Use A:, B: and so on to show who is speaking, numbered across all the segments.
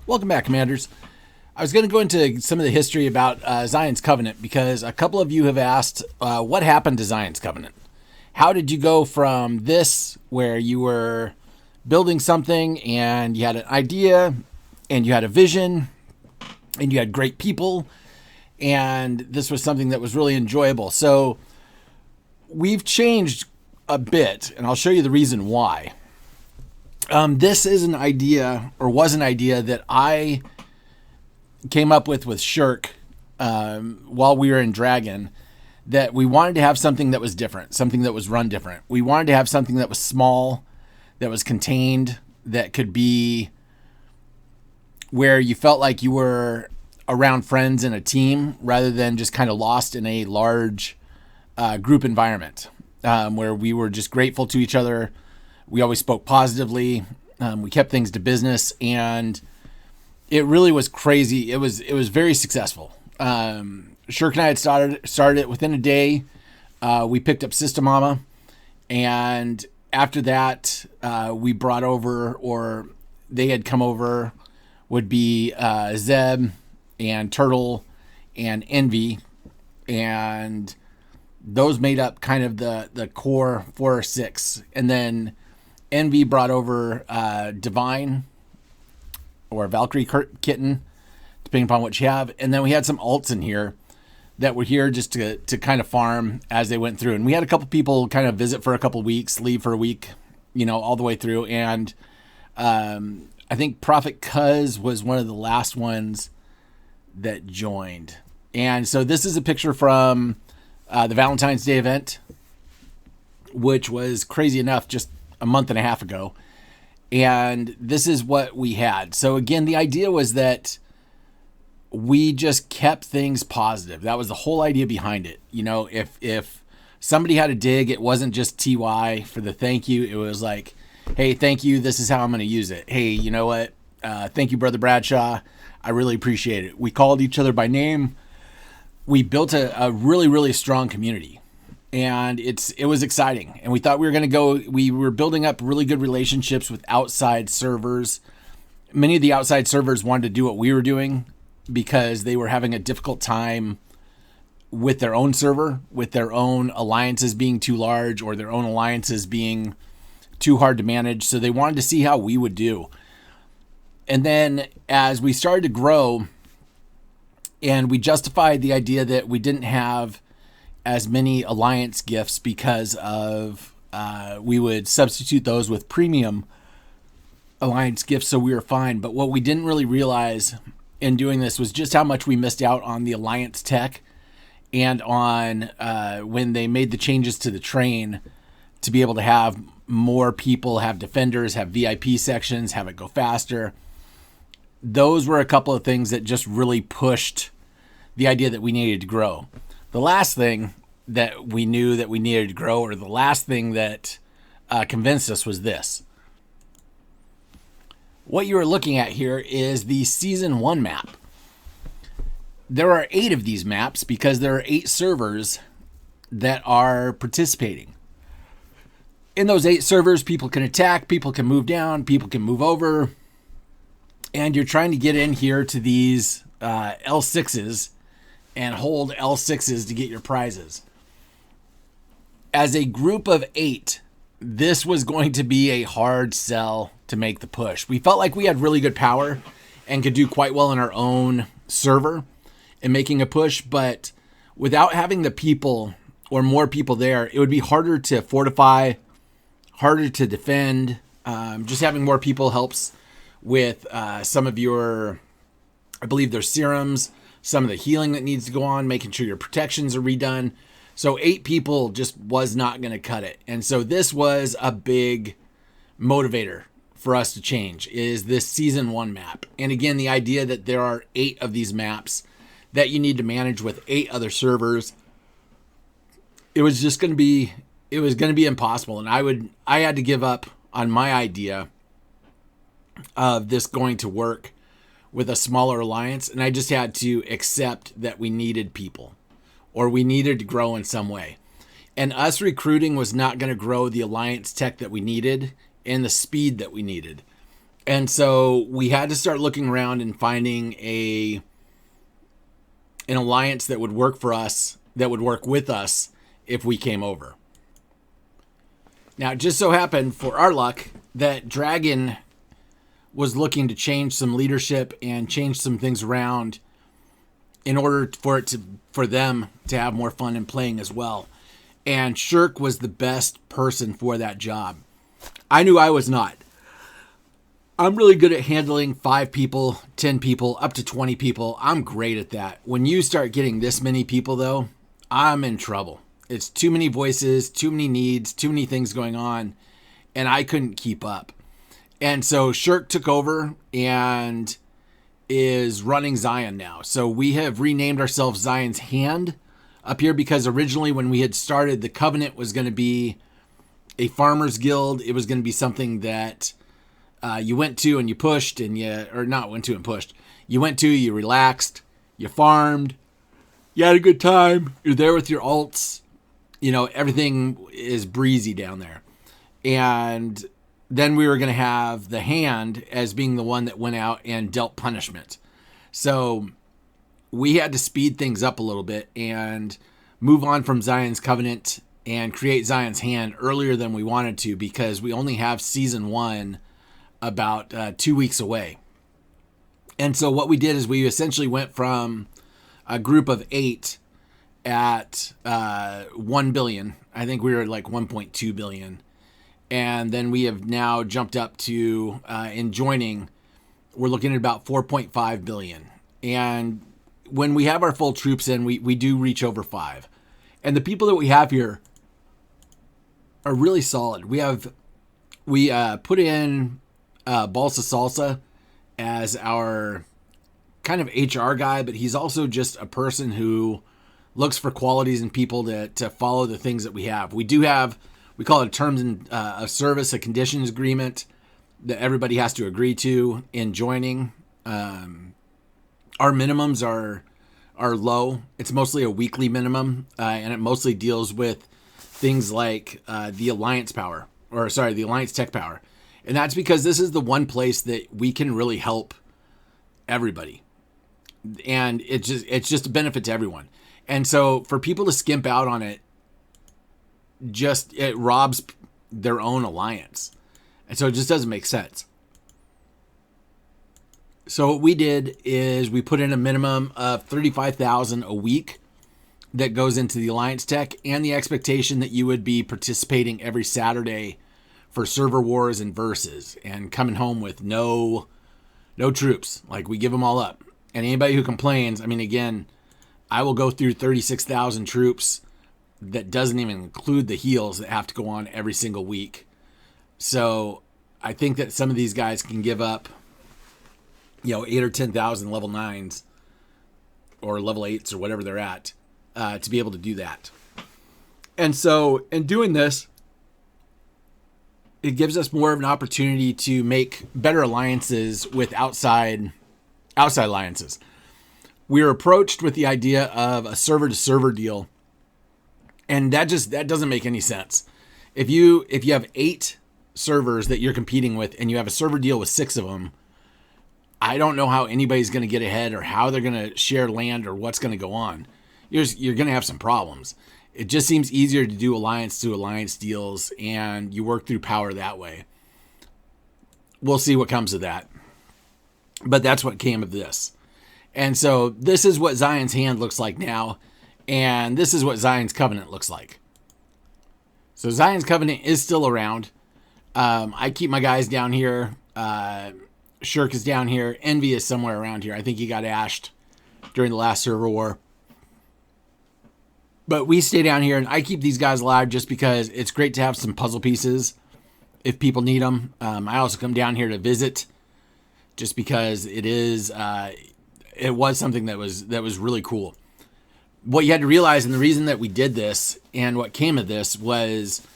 A: Welcome back, Commanders. I was going to go into some of the history about Zion's Covenant because a couple of you have asked, what happened to Zion's Covenant? How did you go from this, where you were building something and you had an idea and you had a vision and you had great people, and this was something that was really enjoyable? So we've changed a bit, and I'll show you the reason why. This is an idea, or was an idea, that I came up with Shirk while we were in Dragon, that we wanted to have something that was different, something that was run different. We wanted to have something that was small, that was contained, that could be where you felt like you were around friends in a team rather than just kind of lost in a large group environment, where we were just grateful to each other. We always spoke positively. We kept things to business, and it really was crazy. It was very successful. Shirk and I had started it within a day. We picked up System Mama, and after that, we brought over, or they had come over, would be Zeb and Turtle and Envy, and those made up kind of the core 4 or 6. And then Envy brought over Divine or Valkyrie Kitten, depending upon what you have. And then we had some alts in here that were here just to kind of farm as they went through. And we had a couple people kind of visit for a couple weeks, leave for a week, all the way through. And I think Prophet Cuz was one of the last ones that joined. And so this is a picture from the Valentine's Day event, which was crazy enough just a month and a half ago. And this is what we had. So again, the idea was that we just kept things positive. That was the whole idea behind it. If somebody had a dig, it wasn't just TY for the thank you. It was like, hey, thank you. This is how I'm going to use it. Hey, you know what? Thank you, Brother Bradshaw. I really appreciate it. We called each other by name. We built a really, really strong community. And it was exciting. And we thought we were going to we were building up really good relationships with outside servers. Many of the outside servers wanted to do what we were doing because they were having a difficult time with their own server, with their own alliances being too large or their own alliances being too hard to manage. So they wanted to see how we would do. And then as we started to grow, and we justified the idea that we didn't have as many alliance gifts because of we would substitute those with premium alliance gifts, so we were fine. But what we didn't really realize in doing this was just how much we missed out on the alliance tech, and on when they made the changes to the train to be able to have more people, have defenders, have VIP sections, have it go faster. Those were a couple of things that just really pushed the idea that we needed to grow. The last thing that we knew that we needed to grow, or the last thing that convinced us, was this. What you are looking at here is the Season 1 map. There are 8 of these maps because there are 8 servers that are participating. In those 8 servers, people can attack, people can move down, people can move over, and you're trying to get in here to these L6s and hold L6s to get your prizes. As a group of 8, this was going to be a hard sell to make the push. We felt like we had really good power and could do quite well in our own server in making a push, but without having the people or more people there, it would be harder to fortify, harder to defend. Just having more people helps with some of your, I believe there's serums, some of the healing that needs to go on, making sure your protections are redone. So 8 people just was not going to cut it. And so this was a big motivator for us to change, is this Season 1 map. And again, the idea that there are 8 of these maps that you need to manage with 8 other servers, it was going to be impossible. And I had to give up on my idea of this going to work with a smaller alliance, and I just had to accept that we needed people, or we needed to grow in some way. And us recruiting was not going to grow the alliance tech that we needed and the speed that we needed. And so we had to start looking around and finding an alliance that would work for us, that would work with us if we came over. Now, it just so happened, for our luck, that Dragon was looking to change some leadership and change some things around in order for them to have more fun in playing as well. And Shirk was the best person for that job. I knew I was not. I'm really good at handling 5 people, 10 people, up to 20 people. I'm great at that. When you start getting this many people, though, I'm in trouble. It's too many voices, too many needs, too many things going on, and I couldn't keep up. And so Shirk took over and is running Zion now. So we have renamed ourselves Zion's Hand up here, because originally when we had started, the Covenant was going to be a farmers guild. It was going to be something that you went to and you pushed, and you went to, you relaxed, you farmed, you had a good time, you're there with your alts, everything is breezy down there. And then we were going to have the Hand as being the one that went out and dealt punishment. So we had to speed things up a little bit and move on from Zion's Covenant and create Zion's Hand earlier than we wanted to, because we only have season 1 about 2 weeks away. And so what we did is we essentially went from a group of 8 at 1 billion. I think we were at like 1.2 billion. And then we have now jumped up to, in joining, we're looking at about 4.5 billion. And when we have our full troops in, we do reach over 5. And the people that we have here are really solid. We put in Balsa Salsa as our kind of HR guy, but he's also just a person who looks for qualities in people to follow the things that we have. We do have, we call it a terms and of service, a conditions agreement that everybody has to agree to in joining. Our minimums are low. It's mostly a weekly minimum, and it mostly deals with things like the alliance tech power. And that's because this is the one place that we can really help everybody. And it's just a benefit to everyone. And so for people to skimp out on it, it robs their own alliance. And so it just doesn't make sense. So what we did is we put in a minimum of 35,000 a week that goes into the Alliance Tech, and the expectation that you would be participating every Saturday for server wars and verses, and coming home with no troops. Like, we give them all up. And anybody who complains, I mean, again, I will go through 36,000 troops. That doesn't even include the heals that have to go on every single week. So I think that some of these guys can give up 8 or 10,000 level 9s or level 8s or whatever they're at to be able to do that. And so in doing this, it gives us more of an opportunity to make better alliances with outside alliances. We were approached with the idea of a server to server deal, and that doesn't make any sense. If you have 8 servers that you're competing with and you have a server deal with 6 of them, I don't know how anybody's going to get ahead or how they're going to share land or what's going to go on. You're going to have some problems. It just seems easier to do alliance to alliance deals, and you work through power that way. We'll see what comes of that. But that's what came of this. And so this is what Zion's Hand looks like now, and this is what Zion's Covenant looks like. So Zion's Covenant is still around. I keep my guys down here. Shirk is down here. Envy is somewhere around here. I think he got ashed during the last server war. But we stay down here, and I keep these guys alive just because it's great to have some puzzle pieces if people need them. I also come down here to visit just because it was something that was really cool. What you had to realize, and the reason that we did this and what came of this, was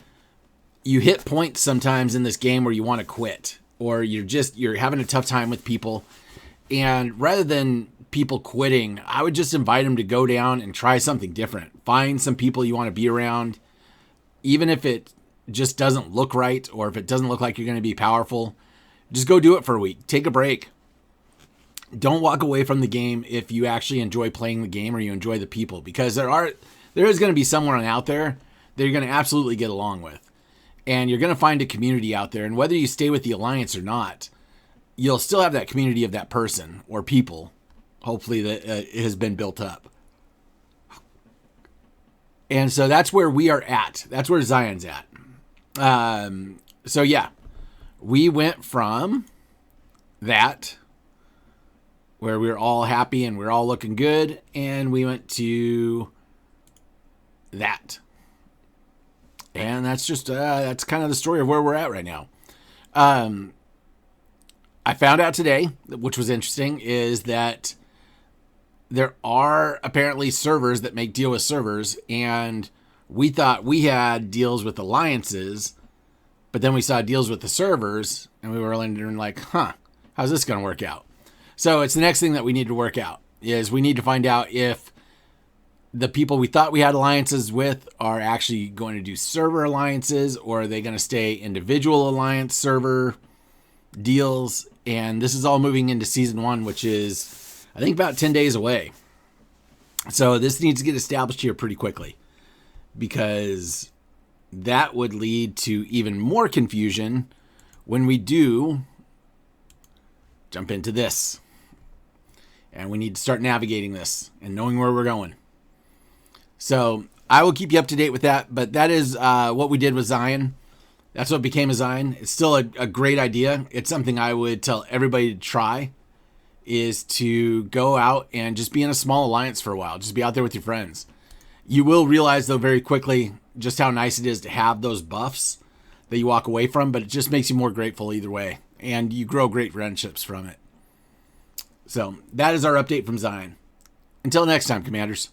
A: you hit points sometimes in this game where you want to quit, or you're having a tough time with people. And rather than people quitting, I would just invite them to go down and try something different. Find some people you want to be around, even if it just doesn't look right, or if it doesn't look like you're going to be powerful. Just go do it for a week. Take a break. Don't walk away from the game if you actually enjoy playing the game or you enjoy the people, because there is going to be someone out there that you're going to absolutely get along with. And you're going to find a community out there. And whether you stay with the alliance or not, you'll still have that community of that person or people, hopefully, that has been built up. And so that's where we are at. That's where Zion's at. So yeah, we went from that, where we were all happy and we we're all looking good, and we went to that. And that's just, that's kind of the story of where we're at right now. I found out today, which was interesting, is that there are apparently servers that make deal with servers, and we thought we had deals with alliances, but then we saw deals with the servers, and we were like, how's this going to work out? So it's the next thing that we need to work out, is we need to find out if the people we thought we had alliances with are actually going to do server alliances, or are they going to stay individual alliance server deals? And this is all moving into season 1, which is, I think, about 10 days away. So this needs to get established here pretty quickly, because that would lead to even more confusion when we do jump into this. And we need to start navigating this and knowing where we're going. So I will keep you up to date with that. But that is what we did with Zion. That's what became a Zion. It's still a great idea. It's something I would tell everybody to try, is to go out and just be in a small alliance for a while. Just be out there with your friends. You will realize, though, very quickly just how nice it is to have those buffs that you walk away from, but it just makes you more grateful either way. And you grow great friendships from it. So that is our update from Zion. Until next time, Commanders.